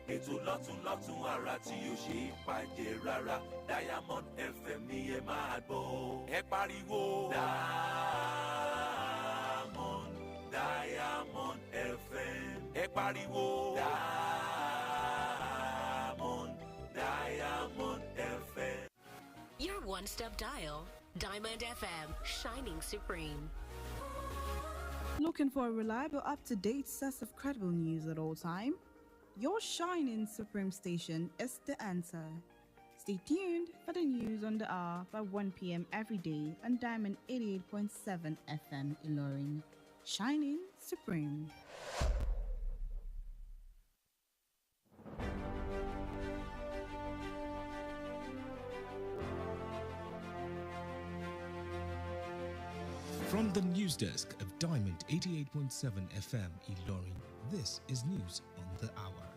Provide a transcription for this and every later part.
ètò lọ́tún àrà tí ó ṣe é pàjẹ́ rárá. Diamond FM ni ẹ máa gbọ́. Ẹ pariwo Diamond FM. Ẹ pariwo Diamond FM. Your one-step dial, Diamond FM, shining supreme. Looking for a reliable, up-to-date source of credible news at all time? Your shining supreme station is the answer. Stay tuned for the news on the hour by 1 p.m. every day on Diamond 88.7 FM Ilorin. Shining supreme. From the news desk of Diamond 88.7 FM Ilorin, this is news on the hour.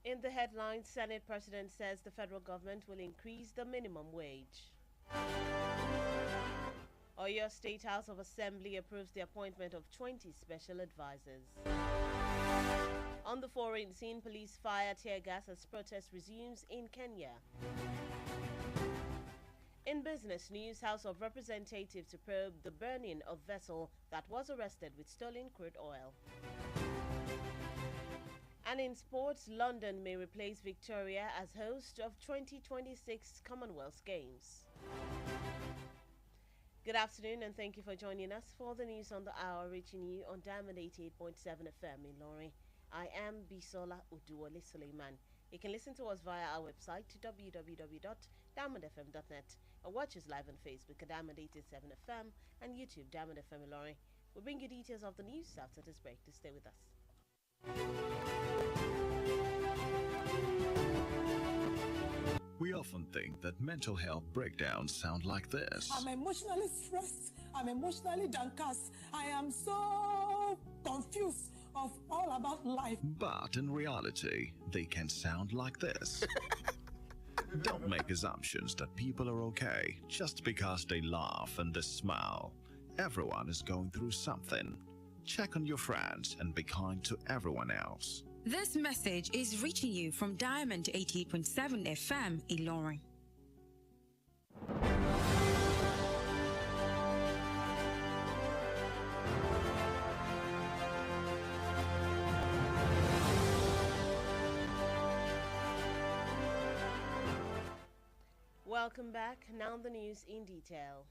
In the headline, Senate President says the federal government will increase the minimum wage. Oyo State House of Assembly approves the appointment of 20 special advisors. On the foreign scene, police fire tear gas as protest resumes in Kenya. In business news, House of Representatives to probe the burning of vessel that was arrested with stolen crude oil. And in sports, London may replace Victoria as host of 2026 Commonwealth Games. Good afternoon and thank you for joining us for the news on the hour, reaching you on Diamond 88.7 FM in Lorry. I am Bisola Oduwole Suleiman. You can listen to us via our website www.diamondfm.net or watch us live on Facebook at Diamond 87 FM and YouTube Diamond FM Lorry. We'll bring you details of the news after this break. To stay with us. We often think that mental health breakdowns sound like this. I'm emotionally stressed. I'm emotionally downcast. I am so confused of all about life. But in reality, they can sound like this. Don't make assumptions that people are okay just because they laugh and they smile. Everyone is going through something. Check on your friends and be kind to everyone else. This message is reaching you from Diamond 88.7 FM Ilorin. Welcome back. Now the news in detail.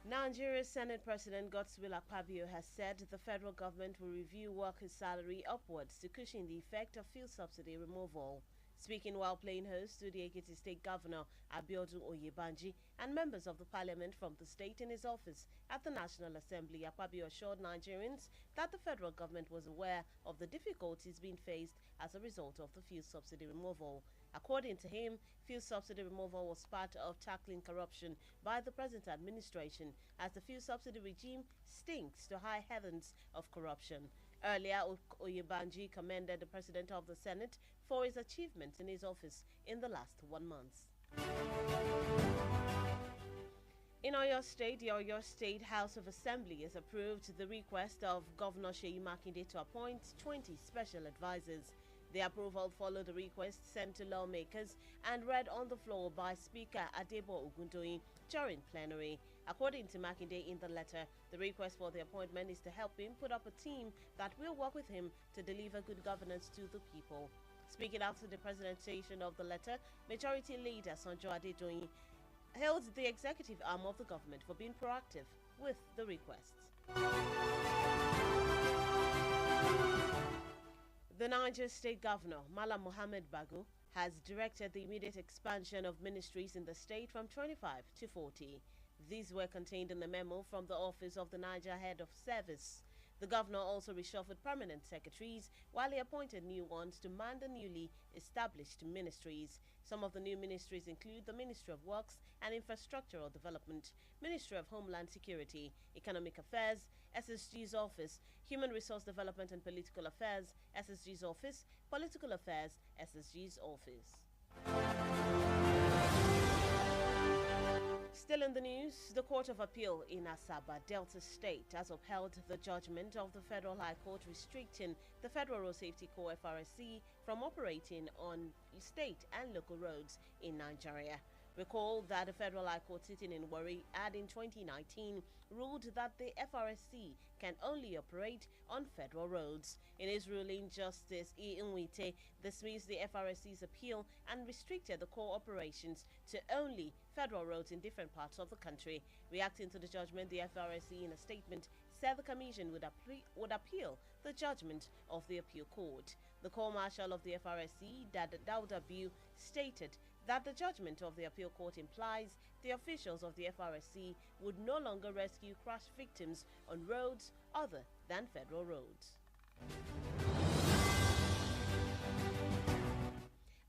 Nigeria's Senate President Godswill Akpabio has said the federal government will review workers' salary upwards to cushion the effect of fuel subsidy removal. Speaking while playing host to the Ekiti State Governor Abiodun Oyebanji and members of the parliament from the state in his office at the National Assembly, Akpabio assured Nigerians that the federal government was aware of the difficulties being faced as a result of the fuel subsidy removal. According to him, fuel subsidy removal was part of tackling corruption by the present administration, as the fuel subsidy regime stinks to high heavens of corruption. Earlier, Oyebanji commended the President of the Senate for his achievements in his office in the last 1 month. In Oyo State, the Oyo State House of Assembly has approved the request of Governor Seyi Makinde to appoint 20 special advisors. The approval followed the request sent to lawmakers and read on the floor by Speaker Adebo Ogundoyin during plenary. According to Makinde in the letter, the request for the appointment is to help him put up a team that will work with him to deliver good governance to the people. Speaking after the presentation of the letter, Majority Leader Sanjo Adedoyin hailed the executive arm of the government for being proactive with the requests. The Niger State Governor, Malam Mohammed Bago, has directed the immediate expansion of ministries in the state from 25 to 40. These were contained in a memo from the office of the Niger Head of Service. The governor also reshuffled permanent secretaries while he appointed new ones to man the newly established ministries. Some of the new ministries include the Ministry of Works and Infrastructural Development, Ministry of Homeland Security, Economic Affairs, SSG's Office, Human Resource Development and Political Affairs, SSG's Office, Political Affairs, SSG's Office. Still in the news, the Court of Appeal in Asaba, Delta State, has upheld the judgment of the Federal High Court restricting the Federal Road Safety Corps FRSC from operating on state and local roads in Nigeria. Recall that the Federal High Court sitting in Warri had in 2019 ruled that the FRSC can only operate on federal roads. In his ruling, Justice Nwite dismissed the FRSC's appeal and restricted the core operations to only federal roads in different parts of the country. Reacting to the judgment, the FRSC in a statement said the Commission would appeal the judgment of the appeal court. The Corps Marshal of the FRSC, Dauda Biu, stated that the judgment of the appeal court implies the officials of the FRSC would no longer rescue crash victims on roads other than federal roads.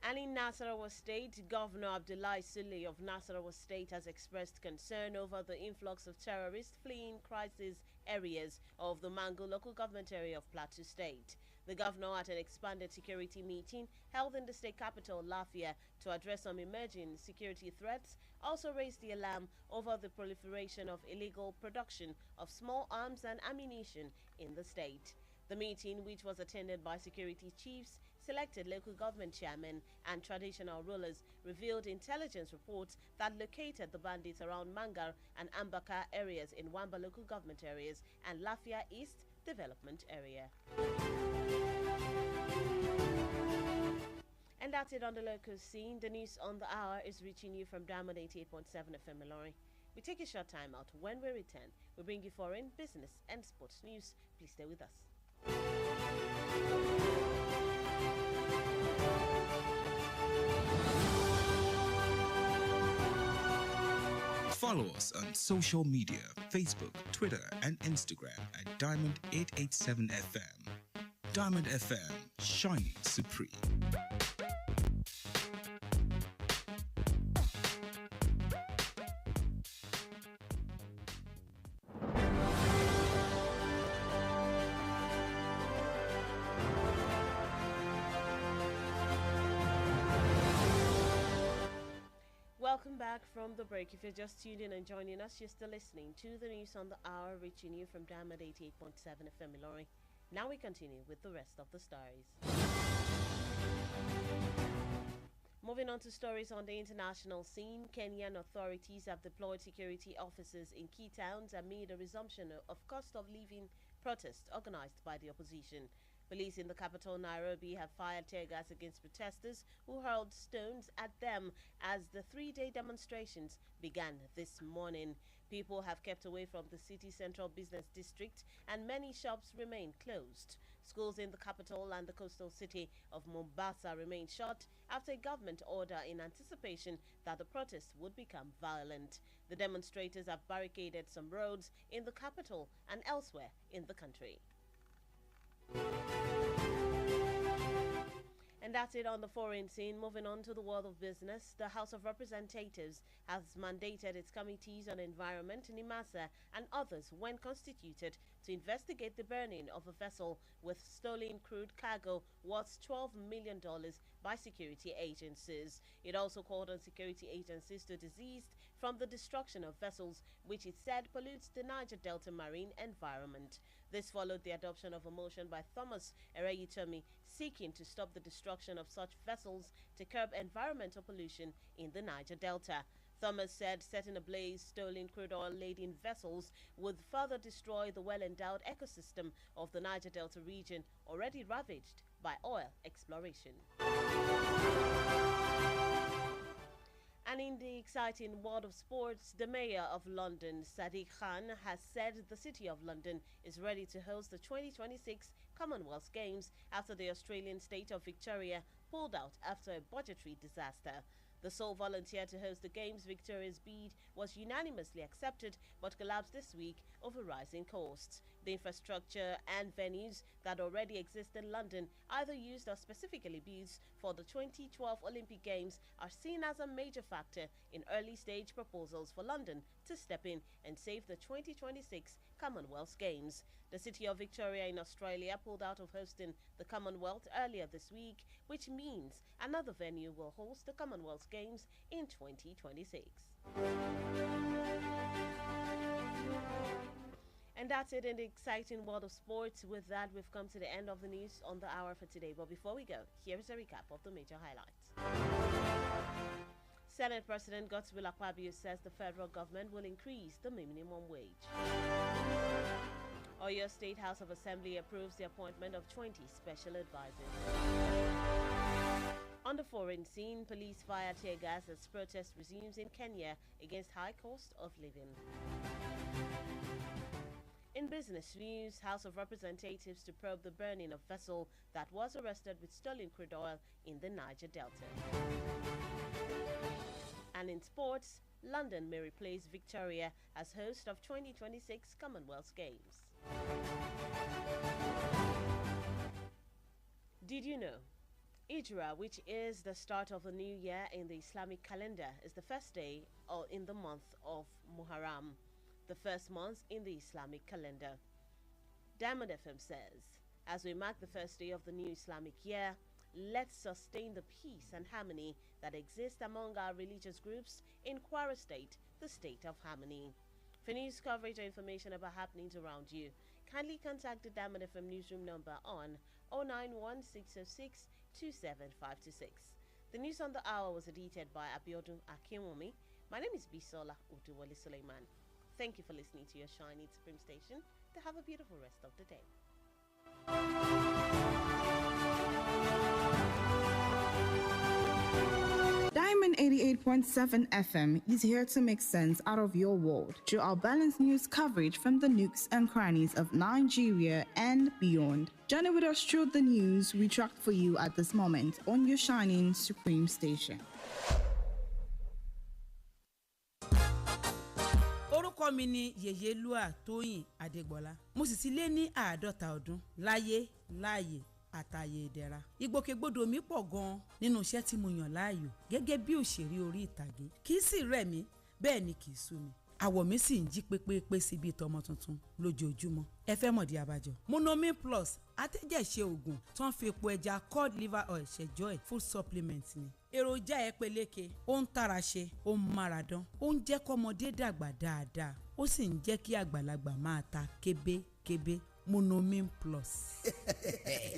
And in Nasarawa State, Governor Abdullahi Sule of Nasarawa State has expressed concern over the influx of terrorists fleeing crisis areas of the Mango local government area of Plateau State. The governor, at an expanded security meeting held in the state capital, Lafia, to address some emerging security threats, also raised the alarm over the proliferation of illegal production of small arms and ammunition in the state. The meeting, which was attended by security chiefs, selected local government chairmen and traditional rulers, revealed intelligence reports that located the bandits around Mangar and Ambaka areas in Wamba local government areas and Lafia East development area. And that's it on the local scene. The news on the hour is reaching you from Diamond 88.7 FM Ilorin. We take a short time out. When we return, we bring you foreign, business and sports news. Please stay with us. Follow us on social media, Facebook, Twitter, and Instagram at Diamond887FM. Diamond FM, shining supreme. Welcome back from the break. If you're just tuned in and joining us, you're still listening to the news on the hour, reaching you from Diamond 88.7 FM Ilorin. Now we continue with the rest of the stories. Moving on to stories on the international scene, Kenyan authorities have deployed security officers in key towns amid a resumption of cost of living protests organized by the opposition. Police in the capital, Nairobi, have fired tear gas against protesters who hurled stones at them as the three-day demonstrations began this morning. People have kept away from the city's central business district and many shops remain closed. Schools in the capital and the coastal city of Mombasa remain shut after a government order in anticipation that the protests would become violent. The demonstrators have barricaded some roads in the capital and elsewhere in the country. And that's it on the foreign scene. Moving on to the world of business, the House of Representatives has mandated its committees on environment, NIMASA, and others when constituted to investigate the burning of a vessel with stolen crude cargo worth $12 million by security agencies. It also called on security agencies to desist from the destruction of vessels, which it said pollutes the Niger Delta marine environment. This followed the adoption of a motion by Thomas Ereyitomi seeking to stop the destruction of such vessels to curb environmental pollution in the Niger Delta. Thomas said setting ablaze stolen crude oil-laden vessels would further destroy the well-endowed ecosystem of the Niger Delta region, already ravaged by oil exploration. And in the exciting world of sports, the Mayor of London, Sadiq Khan, has said the City of London is ready to host the 2026 Commonwealth Games after the Australian state of Victoria pulled out after a budgetary disaster. The sole volunteer to host the Games, Victoria's bid was unanimously accepted but collapsed this week over rising costs. The infrastructure and venues that already exist in London, either used or specifically built for the 2012 Olympic Games, are seen as a major factor in early-stage proposals for London to step in and save the 2026 Commonwealth Games. The city of Victoria in Australia pulled out of hosting the Commonwealth earlier this week, which means another venue will host the Commonwealth Games in 2026. And that's it in the exciting world of sports. With that, we've come to the end of the news on the hour for today. But before we go, here's a recap of the major highlights. Senate President Godswill Akpabio says the federal government will increase the minimum wage. Oyo State House of Assembly approves the appointment of 20 special advisors. On the foreign scene, police fire tear gas as protest resumes in Kenya against high cost of living. In business news, House of Representatives to probe the burning of vessel that was arrested with stolen crude oil in the Niger Delta. And in sports, London may replace Victoria as host of 2026 Commonwealth Games. Did you know? Hijra, which is the start of a new year in the Islamic calendar, is the first day in the month of Muharram, the first month in the Islamic calendar. Diamond FM says, as we mark the first day of the new Islamic year, let's sustain the peace and harmony that exists among our religious groups in Kwara State, the state of harmony. For news coverage or information about happenings around you, kindly contact the Diamond FM newsroom number on 091-606-27526. The news on the hour was edited by Abiodun Akinwumi. My name is Bisola Oduwole Suleiman. Thank you for listening to your shiny Supreme station. To have a beautiful rest of the day. Diamond 88.7 FM is here to make sense out of your world through our balanced news coverage from the nooks and crannies of Nigeria and beyond. Journey with us through the news we tracked for you at this moment on your shining Supreme station. Orúkọ mi ni Yèyélúà Tóyìn Adégbọlá. Mo sì ti lé ní 50 ọdún láyé láàyè àtàyè ìdẹ̀ra. Ìgbòkègbodò mi pọ̀ gan nínú iṣẹ́ tí mo yàn láàyò gẹ́gẹ́ bí òṣèré orí ìtàgé. Kì í sì rẹ̀ mí, bẹ́ẹ̀ ni kì í sú mi. Àwọ̀ mi sì ń jí pépépé sí bí tọmọ tuntun lójoojúmọ́. Ẹ fẹ́ mọ̀dí abájọ. Monomin Plus atẹ́jẹ̀ṣe oògùn tó ń fi epo ẹja cod liver oil ṣẹjọ́ ẹ̀ food supplement ni. Èròjà ẹ peléke, ó ń tara ṣe, ó ń máradán, ó ń jẹ́ kọ́mọdé dàgbà dáadáa, ó sì ń jẹ́ kí àgbàlagbà máa ta kébékébé. Monomin Plus.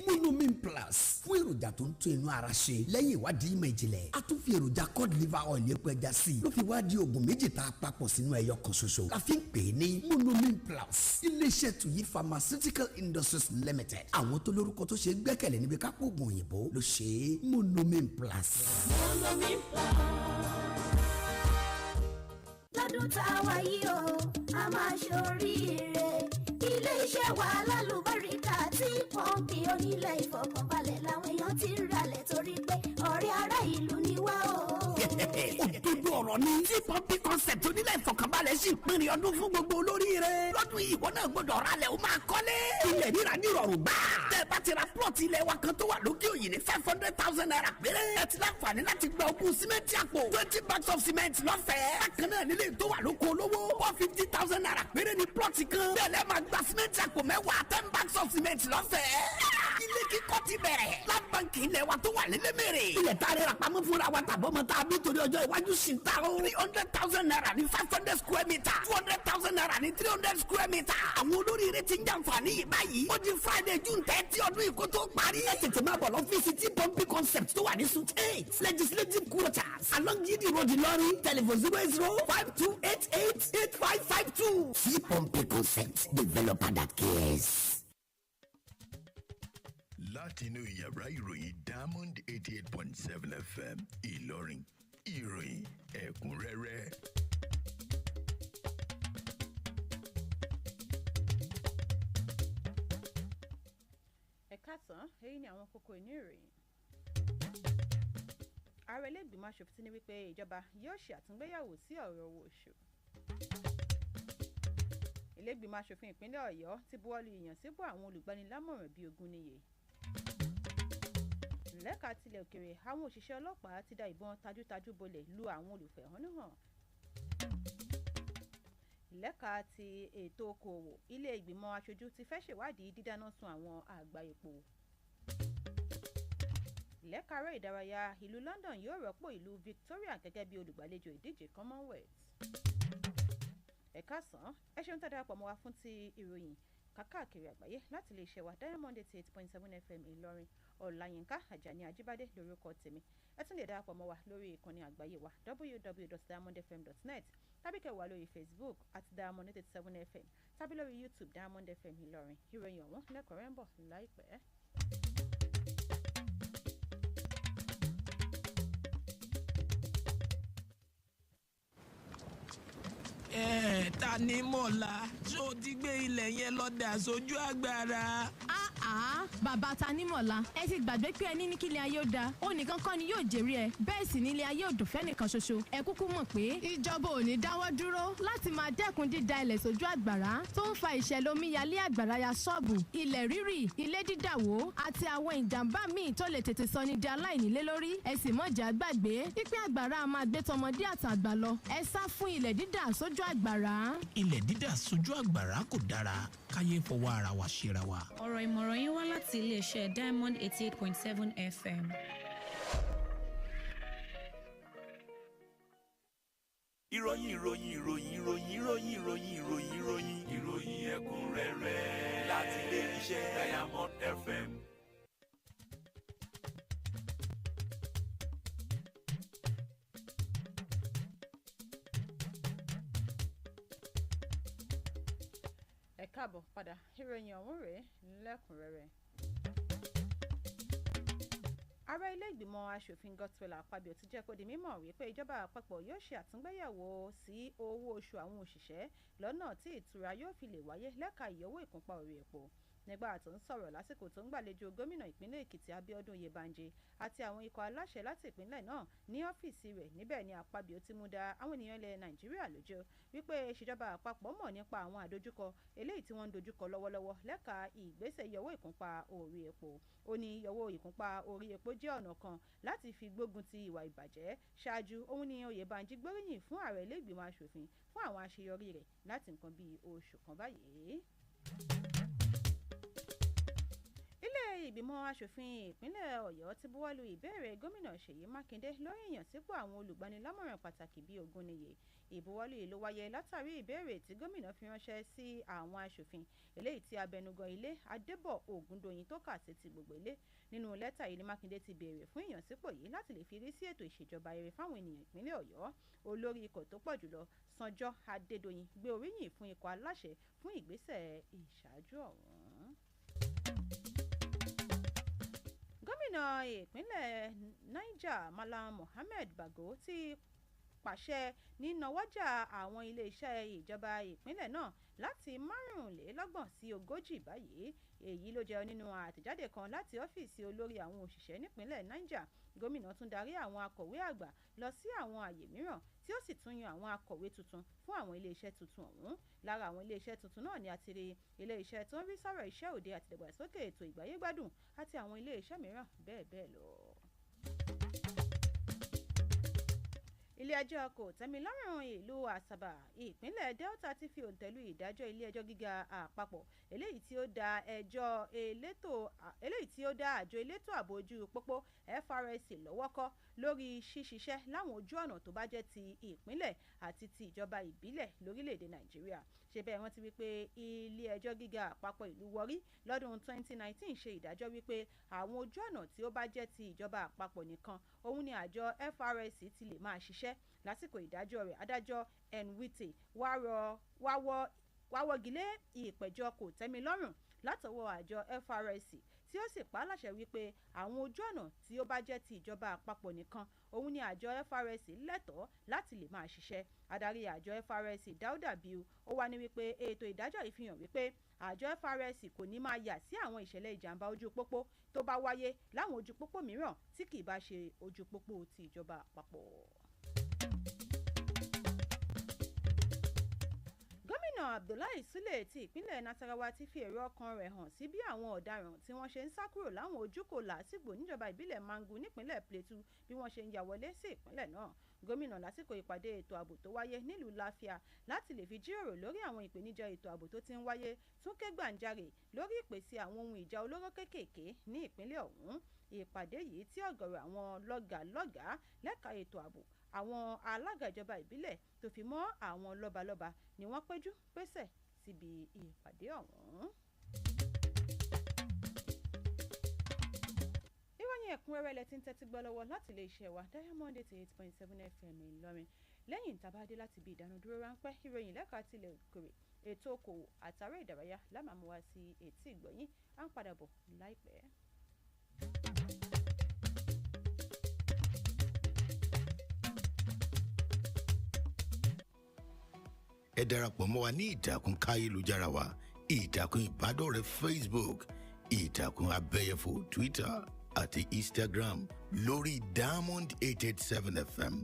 Monomin Plus fún èròjà tó ń tún inú ara ṣe lẹ́yìn ìwádìí ìmọ̀ ìjìnlẹ̀. A tún fi èròjà cod liver oil epo ẹja sí i ló fi wá di oògùn méjì tá a papọ̀ sínú ẹyọ kan ṣoṣo. La fi ń pè é ní Monomin Plus. Iléeṣẹ́ Tuyi Pharmaceutical Industries Limited. Àwọn tó lórúkọ tó ṣe é gbẹ́kẹ̀lé níbi kápò oògùn òyìnbó ló ṣe é. Monomin Plus. Monomin Plus. Lọ́dún tá a wá yìí o, a máa ṣoríire. Ilé-iṣẹ́ wa lálùbáríkà tí pọ́ǹpì onílẹ̀ ìfọkànbalẹ̀ làwọn èèyàn ti ń ralẹ̀ torí pé ọ̀rẹ́ ará ìlú ni wá o. Òdodo ọ̀rọ̀ ni tí pọ́ǹpì concept onílẹ̀ ìfọkànbalẹ̀ sì ń pinrin ọdún fún gbogbo olóríire. Lọ́dún yìí ìwọ náà gbọ́dọ̀ ralẹ̀ o máa kọ́lé. Ilẹ̀ ríra ní ìrọ̀rùn gbà. Tẹ́ ẹ bá ti ra plọ̀tì ilẹ̀ wa kan tó wà lókè òyìn ní 500,000 naira péré. Ẹ ti láǹfààní láti gba ogún símẹ́ǹtì àpò 20 bags of cement lọ́fẹ̀ẹ́. Bákan náà nílé tó wà lóko olówó 450,000 naira péré ní plọ̀tì kan. Bẹ́ẹ̀ lẹ́ máa gba símẹ́ǹtì àpò mẹ́wàá 10 bags of cement lọ́fẹ̀ẹ́. Ilé kíkọ́ ti bẹ̀rẹ̀. Lábàǹkì ilẹ̀ wa tó wà lélẹ́mẹ̀rẹ̀. Ilẹ̀ tá a rẹ̀ rà pamọ́ fúnra wa tàbọ̀mọ́ tá a bí torí ọjọ́ iwájú sì ń ta o. 300,000 naira ní 500 square meter. 200,000 naira ní 300 square meter. Àwọn olóríire ti ń jàǹfààní yìí báyìí. Ó di Friday June 30 ọdún yìí kó tó parí. Ẹ tètè máa bọ̀ lọ́fíìsì tí pọ́ǹpì concept tó wà ní suite 8 legislative quarters along Yidi Road Ìlọrin telephone 08052888552. Tí pọ́ǹpì concept developer that cares. Látinú yàrá ìròyìn Diamond 88.7 FM Ìlọrin, ìròyìn ẹ̀kúnrẹ́rẹ́. Ẹ káàsán, èyí ni àwọn kókó inú ìròyìn. Ààrẹ ilé ìgbìmọ̀ aṣòfin ti ní wípé ìjọba yóò ṣe àtúngbéyàwó sí ọ̀rọ̀ owó oṣù. Ilé ìgbìmọ̀ asòfin ìpínlẹ̀ Ọ̀yọ́ ti buwọ́lu ìyànsípò àwọn olùgbanilámọ̀ràn bíi 20 níye. lẹ́ka tilẹ̀ òkèrè àwọn òṣìṣẹ́ ọlọ́pàá ti da ìbọn tajútajú bolẹ̀ lu àwọn olùfẹ̀hónúhàn. lẹ́ka ti ètò okòòwò ilé ìgbìmọ̀ aṣojú ti fẹ́ ṣèwádìí dídáná sun àwọn àgbá epo. lẹ́ka eré ìdárayá ìlú London yóò rọ́pò ìlú Victoria gẹ́gẹ́ bí olùgbàlejò ìdíje Commonwealth. ẹ káàsán ẹ ṣeun tá a darapọ̀ mọ́ wa fún ti ìròyìn káàkiri àgbáyé láti lè ṣe wa Diamond 88.7 FM Ìlọrin. Olayinka Ajani Ajibade lórúkọ tèmi. ẹ tún lè darapọ̀ mọ́ wa lórí ìkànnì àgbáyé wa www.diamondfm.net tàbí kẹ́ wà lórí Facebook @Diamond 87 FM tàbí lórí YouTube Diamond FM Ìlọrin. ìròyìn ọ̀hún lẹ́kọ̀ọ́rẹ́ ń bọ̀ láìpẹ́. Ta ni mọ̀lá tó ti gbé ilẹ̀ yẹn lọ́dà sójú agbára. Bàbá Tanímọ̀lá ẹ ti gbàgbé pé ẹni ní kílẹ̀ ayé ó da ó nìkan kọ́ ni yóò jèrè ẹ bẹ́ẹ̀ sì nílé ayé òdùn fẹ́nìkan ṣoṣo ẹ kúkú mọ̀ pé ìjọba ò ní dáwọ́ dúró láti máa dẹ́kun dída ilẹ̀ sójú àgbàrá tó ń fa ìṣẹ̀lẹ̀ omíyalé àgbàrá ya ṣọ́ọ̀bù ilẹ̀ rírì ilé dídàwó àti àwọn ìjàmbá míì tó lè tètè sọ ní di aláìnílé lórí ẹ sì mọ̀jà gbàgbé pípín àgbàrá máa gbé tọmọdé àtàgbà lọ ẹ sá fún ilẹ̀ dídà sójú àgbàrá. Ilẹ̀ dídà sójú àgbàrá kò dára káyé fọwọ́ ara wa ṣera wa. ọ̀rọ̀ ìmọ̀ràn yín wá láti iléeṣẹ́ Diamond 88.7 FM. ìròyìn ẹ̀kúnrẹ́rẹ́ láti iléeṣẹ́ Diamond FM. ẹ káàbọ̀ padà ìròyìn ọ̀hún rèé lẹ́kùnrẹ́rẹ́. ààrẹ ilé ìgbìmọ̀ asòfin Godswill Akpabio ti jẹ́ kó di mímọ̀ wípé ìjọba àpapọ̀ yóò ṣe àtúngbéyẹ̀wò sí owó oṣù àwọn òṣìṣẹ́ lọ́nà tí ìtura yóò fi lè wáyé lẹ́ka ìyọwó ìkúnpá orí epo. nígbà tó ń sọ̀rọ̀ lásìkò tó ń gbàlejò gómìnà ìpínlẹ̀ Èkìtì Abíọ́dún Oyèbánjí àti àwọn ikọ̀ aláṣẹ láti ìpínlẹ̀ náà ní ọ́fíìsì rẹ̀ níbẹ̀ ni Akpabio ti mú dá àwọn ènìyàn ilẹ̀ Nàìjíríà lójú wípé ìṣèjọba àpapọ̀ mọ̀ nípa àwọn àdójúkọ eléyìí tí wọ́n ń dojúkọ lọ́wọ́lọ́wọ́ lẹ́ka ìgbésẹ̀ ìyọwó ìkúnpá orí epo. ó ní ìyọwó ìkúnpá orí epo jẹ́ ọ̀nà kan láti fi gbógun ti ìwà ìbàjẹ́. ṣáájú òun ni Oyèbánjí gbóríyìn fún ààrẹ ilé ìgbìmọ̀ asòfin fún àwọn àṣeyọrí rẹ̀ láti nǹkan bíi oṣù kan báyìí. ìgbìmọ̀ asòfin ìpínlẹ̀ Ọ̀yọ́ ti buwọ́lu ìbéèrè gómìnà Ṣèyí Mákindé lórí ìyànsípò àwọn olùgbanilámọ̀ràn pàtàkì bíi 20 níye. ìbuwọ́lù yìí ló wáyé látàrí ìbéèrè tí gómìnà fi ránṣẹ́ sí àwọn asòfin eléyìí tí abẹnugan ilé Adébọ̀ Ògúndòyìn tó kà sí ti gbogbo ilé. nínú lẹ́tà yìí ni Mákindé ti béèrè fún ìyànsípò yìí láti lè fi rí sí ètò ìṣèjọba rere fáwọn ènìyàn ìpínlẹ̀ Ọ̀yọ́. olórí ikọ̀ tó pọ̀ jùlọ Sanjọ́ Adédoyin gbé oríyìn fún ikọ̀ aláṣẹ fún ìgbésẹ̀ ìṣáájú ọ̀hún. gómìnà ìpínlẹ̀ Niger Malam Mohammed Bago ti pàṣẹ nínáwọ́jà àwọn iléeṣẹ́ ìjọba ìpínlẹ̀ náà láti 25 sí 40 báyìí. èyí ló jẹ́ nínú àtẹ̀jáde kan láti ọ́fíìsì olórí àwọn òṣìṣẹ́ nípínlẹ̀ Niger. gómìnà tún darí àwọn akọ̀wé àgbà lọ sí àwọn àyè mìíràn tí ó sì tún yan àwọn akọ̀wé tuntun fún àwọn iléeṣẹ́ tuntun ọ̀hún. lára àwọn iléeṣẹ́ tuntun náà ni a ti rí iléeṣẹ́ tó ń rí sọ̀rọ̀ iṣẹ́ òde àti ìdàgbàsókè ètò ìgbáyégbádùn àti àwọn iléeṣẹ́ mìíràn bẹ́ẹ̀ bẹ́ẹ̀ lọ. ilé-ẹjọ́ kòtẹ́milọ́rùn ìlú Àsàbà ìpínlẹ̀ Delta ti fi òǹtẹ̀lù ìdájọ́ ilé-ẹjọ́ gíga àpapọ̀ eléyìí tí ó dá àjọ elétò ààbò ojú pópó FRSC lọ́wọ́ kọ́ lórí ṣíṣiṣẹ́ láwọn ojú ọ̀nà tó bá jẹ́ ti ìpínlẹ̀ àti ti ìjọba ìbílẹ̀ lórílẹ̀‐èdè Nàìjíríà. ṣe bẹ́ẹ̀ wọ́n ti wí pé ilé-ẹjọ́ gíga àpapọ̀ ìlú Warri lọ́dún 2019 ṣe ìdájọ́ wípé àwọn ojú ọ̀nà tí ó bá jẹ́ ti ìjọba àpapọ̀ nìkan òun ni àjọ FRSC ti lè máa ṣiṣẹ́. lásìkò ìdájọ́ rẹ̀ adájọ́ Enwite wá wọ́gilé ìpẹ̀jọ́ kòtẹ́milọ́rùn látọwọ́ àjọ FRSC tí ó sì pa á láṣẹ wípé àwọn ojú ọ̀nà tí ó bá jẹ́ ti ìjọba àpapọ̀ nìkan òun ni àjọ FRSC lẹ́tọ̀ọ́ láti lè máa ṣiṣẹ́. adarí àjọ FRSC Dáúdà Bíu ó wá ní wípé ètò ìdájọ́ ìfihàn wípé àjọ FRSC kò ní máa yà sí àwọn ìṣẹ̀lẹ̀ ìjàmbá ojú pópó tó bá wáyé láwọn ojú pópó mìíràn tí kì í bá ṣe ojú pópó ti ìjọba àpapọ̀. gómìnà Abdullahi Sule ti ìpínlẹ̀ Nasarawa ti fi èrò ọkàn rẹ̀ hàn sí bí àwọn ọ̀daràn tí wọ́n ṣe ń sá kúrò láwọn ojúkò làásìgbò níjọba ìbílẹ̀ Mangu nípínlẹ̀ Plateau bí wọ́n ṣe ń ya wọlé sí ìpínlẹ̀ náà. Gómìnà lásìkò ìpàdé ètò ààbò tó wáyé nílùú Láfíà láti lè fi jíròrò lórí àwọn ìpèníjà ètò ààbò tó ti ń wáyé tún ké gbàǹjarè lórí ìpèsè àwọn ohun ìjà olóró kéékèèké ní ìpínlẹ̀ ọ̀hún. Ìpàdé yìí tí ọ̀gọ̀rọ̀ àwọn lọ́gàálọ́gàá lẹ́ka ètò ààbò, àwọn alága ìjọba ìbílẹ̀ tó fi mọ́ àwọn lọ́balọ́ba ni wọ́n péjú pésẹ̀ síbi ìpàdé ọ̀hún. Ìròyìn ẹ̀kúnrẹ́rẹ́ lẹ ti ń tẹ́tí gbọ́ lọ́wọ́ láti ilé iṣẹ́ wa Diamond 88.7 FM Ìlọrin. Lẹ́yìn tàbádé láti bí ìdánudúró ráńpẹ́ ìròyìn lẹ́ka tilẹ̀ òkèrè ètò okòwò àtàrà ìdárayá lámàmú wá sí etí ìgbọ̀yìn à ń padà bọ̀ láìpẹ́. ẹ darapọ̀ mọ́ wa ní ìtàkùn káyélujára wa ìtàkùn ìbádọ́rẹ̀ẹ́ Facebook ìtàkùn abẹ́yẹfò Twitter àti Instagram lórí Diamond 887 FM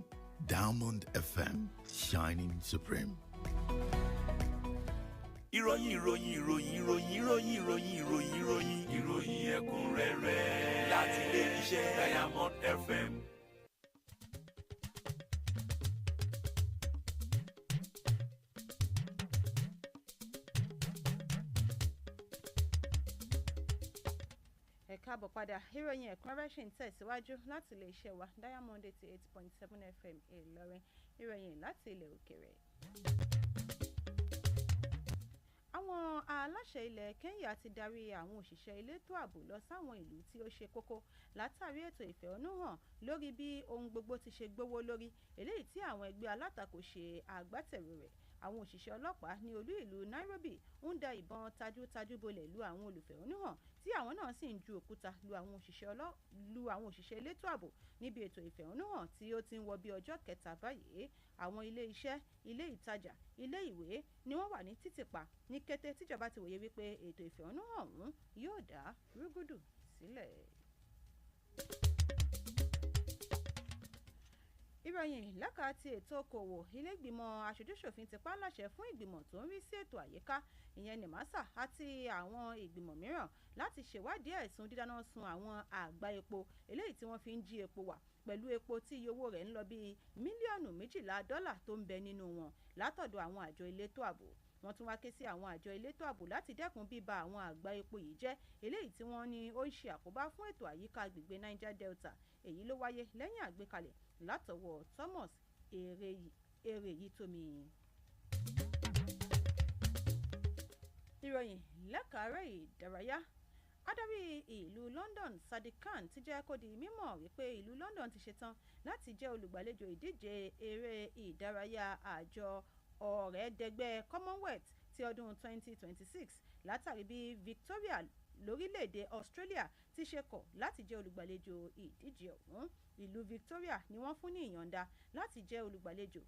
Diamond FM shining supreme. ìròyìn ẹ̀kúnrẹ́rẹ́ láti ilé iṣẹ́ Diamond FM. káàbọ̀ padà ìròyìn ẹ̀kúnrẹ́rẹ́ ṣì ń tẹ̀síwájú láti ilé iṣẹ́ wa Diamond 88.7 FM Ìlọrin. ìròyìn láti ilẹ̀ òkèèrè. àwọn aláṣẹ ilẹ̀ Kenya ti darí àwọn òṣìṣẹ́ elétò ààbò lọ sáwọn ìlú tí ó ṣe kókó látàrí ètò ìfẹ̀hónúhàn lórí bí ohun gbogbo ti ṣe gbówó lórí eléyìí tí àwọn ẹgbẹ́ alátakò ṣe agbátẹrù rẹ̀. Àwọn òṣìṣẹ́ ọlọ́pàá ní olú ìlú Nairobi ń da ìbọn tajútajú bolẹ̀ lu àwọn olùfẹ̀hónúhàn tí àwọn náà sì ń ju òkúta lu àwọn òṣìṣẹ́ elétò ààbò níbi ètò ìfẹ̀hónúhàn tí ó ti ń wọ bí ọjọ́ kẹta báyìí. Àwọn ilé iṣẹ́, ilé ìtajà, ilé ìwé ni wọ́n wà ní títìpa ní kété tíjọba ti wòye wípé ètò ìfẹ̀hónúhàn ọ̀hún yóò dá rúgúdù sílẹ̀. Ìròyìn lẹ́ka ti ètò okòwò ilé-ìgbìmọ̀ aṣojú-ṣòfin ti pa láṣẹ fún ìgbìmọ̀ tó ń rí sí ètò àyíká ìyẹn NEMASA àti àwọn ìgbìmọ̀ mìíràn láti ṣèwádìí ẹ̀sùn dídáná sun àwọn àgbá epo eléyìí tí wọ́n fi ń jí epo wà pẹ̀lú epo tí iye owó rẹ̀ ń lọ bíi mílíọ̀nù $12 tó ń bẹ nínú wọn látọ̀dọ̀ àwọn àjọ elétò ààbò. Wọ́n tún wá ké sí àwọn àjọ elétò ààbò láti dẹ́kun bíba àwọn àgbá epo yìí jẹ́ eléyìí tí wọ́n ní ó ń ṣe àkóbá fún ètò àyíká agbègbè Niger Delta. Èyí ló wáyé lẹ́yìn àgbékalẹ̀ látọwọ́ Thomas Ereyitomi. Ìròyìn lẹ́kàárẹ̀ ìdárayá. Adarí ìlú London Sadiq Khan ti jẹ́ kó di mímọ̀ wípé ìlú London ti ṣetán láti jẹ́ olùgbàlejò ìdíje eré ìdárayá àjọ ọ̀rẹ́dẹgbẹ́ Commonwealth ti ọdún 2026 látàrí bí Victoria lórílẹ̀‐èdè Australia ti ṣe kọ̀ láti jẹ́ olùgbàlejò ìdíje ọ̀hún. Ìlú Victoria ni wọ́n fún ní ìyọ̀ǹda láti jẹ́ olùgbàlejò.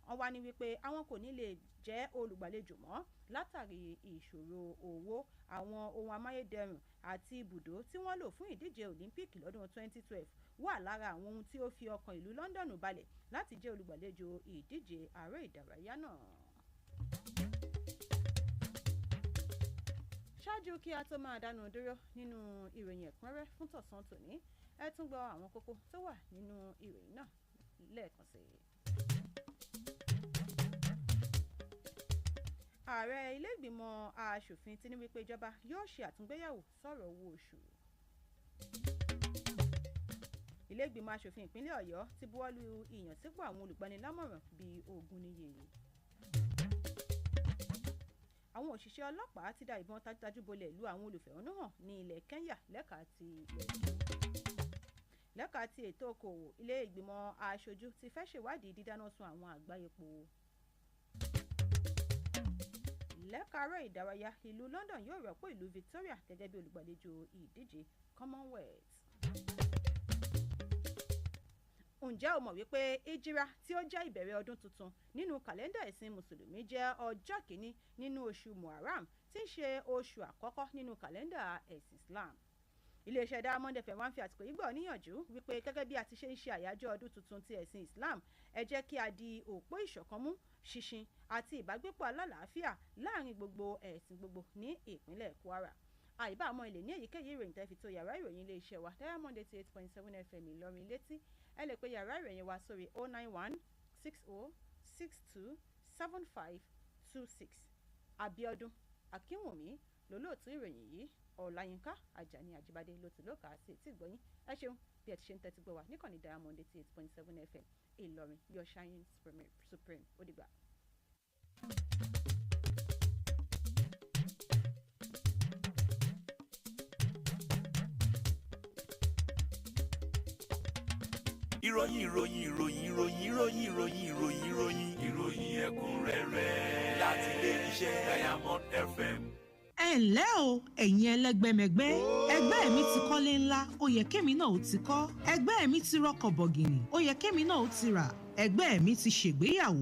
Wọ́n wá ní wípé àwọn kò ní lè jẹ́ olùgbàlejò mọ́ látàrí ìṣòro owó, àwọn ohun amáyédẹrùn àti ibùdó tí wọ́n lò fún ìdíje Olympic lọ́dún 2012 wà lára àwọn ohun tí ó fi ọkàn ìlú London balẹ̀ láti jẹ́ olùgbàlejò ìdíje ààrẹ ìdárayá náà. Ṣáájú kí a tó máa dánu dúró nínú ìròyìn ẹ̀kúnrẹ́rẹ́ fún tọ̀sán tòní, ẹ tún gbọ́ àwọn kókó tó wà nínú ìròyìn náà lẹ́ẹ̀kan sí i. Ààrẹ ilé ìgbìmọ̀ aṣòfin ti ní wípé ìjọba yóò ṣe àtúngbéyẹ̀wò sọ̀rọ̀ owó oṣù. Ilé ìgbìmọ̀ aṣòfin ìpínlẹ̀ Ọ̀yọ́ ti buwọ́lu ìyànsípò àwọn olùgbanilámọ̀ràn bíi 20 níye. Àwọn òṣìṣẹ́ ọlọ́pàá ti da ìbọn tajútajú bolẹ̀ lu àwọn olùfẹ̀hónúhàn ní ilẹ̀ Kenya lẹ́ka ti ètò okòwò. Ilé ìgbìmọ̀ aṣojú ti fẹ́ ṣèwádìí dídáná sun àwọn àgbá epo. Lẹ́kàárẹ̀ ìdárayá, ìlú London yóò rọ́pò ìlú Victoria gẹ́gẹ́ bí olùgbàlejò ìdíje Commonwealth. Ǹjẹ́ o mọ̀ wípé ìjírá tí ó jẹ́ ìbẹ̀rẹ̀ ọdún tuntun nínú kàlẹ́ndà ẹ̀sìn Mùsùlùmí jẹ́ ọjọ́ kìíní nínú oṣù Muharram tí ń ṣe oṣù àkọ́kọ́ nínú kàlẹ́ndà ẹ̀sìn Islam. iléeṣẹ́ Diamond FM wá ń fi àsìkò yìí gbọ́ níyànjú wípé gẹ́gẹ́ bí a ti ṣe ń ṣe àyájọ́ ọdún tuntun ti ẹ̀sìn Islam ẹ jẹ́ kí a di òpó ìṣọ̀kan mú ṣinṣin àti ìbágbépọ̀ alálàáfíà láàrin gbogbo ẹ̀sìn gbogbo ní ìpínlẹ̀ Kwara. àìbá àmọ́ ilé ní èyíkéyìí ìròyìn tẹ́ fi tó yàrá ìròyìn iléeṣẹ́ wa Diamond 88.7 FM Ìlọrin létí ẹ lè pe yàrá ìròyìn wa sórí 091 60 62 7526. Abíọ́dún Akínwùmí lólóòtú ìròyìn yìí, Ọláyínká Ajani Ajibade ló ti lókà sí etí ìgbọ́yìn. ẹ ṣeun bí ẹ ti ṣe ń tẹ́tí gbọ́ wa níkànnì Diamond 88.7 FM Ìlọrin, your shining supreme. Ó dìgbà. ìròyìn ẹ̀kúnrẹ́rẹ́ láti ilé-iṣẹ́ Diamond FM. ẹ ǹlẹ́ o ẹ̀yin ẹlẹ́gbẹ́mẹgbẹ́ ẹgbẹ́ mi ti kọ́lé ńlá ó yẹ kémi náà ó ti kọ́ ẹgbẹ́ mi ti rọkọ̀ bọ̀gìnì ó yẹ kémi náà ó ti rà ẹgbẹ́ mi ti ṣègbéyàwó